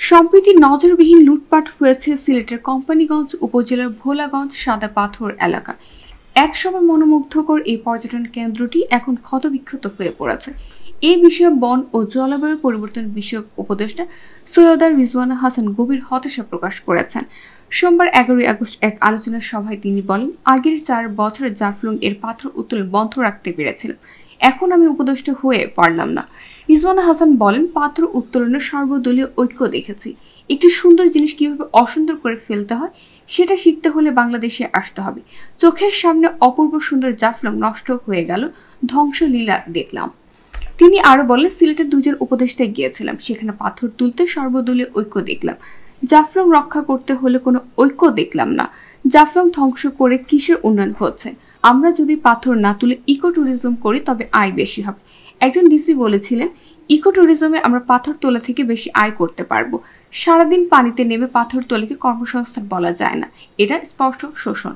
সম্প্রতি নজরবিহীন লুটপাট হয়েছে সিলেটের কোম্পানীগঞ্জ উপজেলার ভোলাগঞ্জ সাদা পাথর এলাকা। একসময় মনোমুগ্ধকর এই পর্যটন কেন্দ্রটি এখন ক্ষতবিক্ষত হয়ে পড়েছে। এই বিষয়ে বন ও জলবায়ু পরিবর্তন বিষয়ক উপদেষ্টা সৈয়দা রিজওয়ানা হাসান গভীর হতাশা প্রকাশ করেছেন। সোমবার 11 আগস্ট এক আলোচনা সভায় তিনি বলেন, আগের 4 বছরে জাফলং এর পাথর উত্তোলন বন্ধ রাখতে পেরেছিল, এখন আমি উপদেষ্টা হয়ে পারলাম না। রিজওয়ানা হাসান বলেন, পাথর উত্তোলনের সর্বদলীয় ঐক্য দেখেছি। একটি সুন্দর জিনিস কিভাবে অসুন্দর করে ফেলতে হয় সেটা শিখতে হলে বাংলাদেশে আসতে হবে। চোখের সামনে অপূর্ব সুন্দর জাফলং নষ্ট হয়ে গেল, ধ্বংসলীলা দেখলাম। তিনি আরো বলেন, সিলেটের 2 জন উপদেষ্টায় গিয়েছিলাম, সেখানে পাথর তুলতে সর্বদলীয় ঐক্য দেখলাম। জাফলং রক্ষা করতে হলে কোনো ঐক্য দেখলাম না। জাফলং ধ্বংস করে কিসের উন্নয়ন হচ্ছে? আমরা যদি পাথর না তুলে ইকো ট্যুরিজম করি তবে আয় বেশি হবে। একজন ডিসি বলেছিলেন, ইকো ট্যুরিজমে আমরা পাথর তোলা থেকে বেশি আয় করতে পারবো। সারাদিন পানিতে নেমে পাথর তোলাকে কর্মসংস্থান বলা যায় না, এটা স্পষ্ট শোষণ।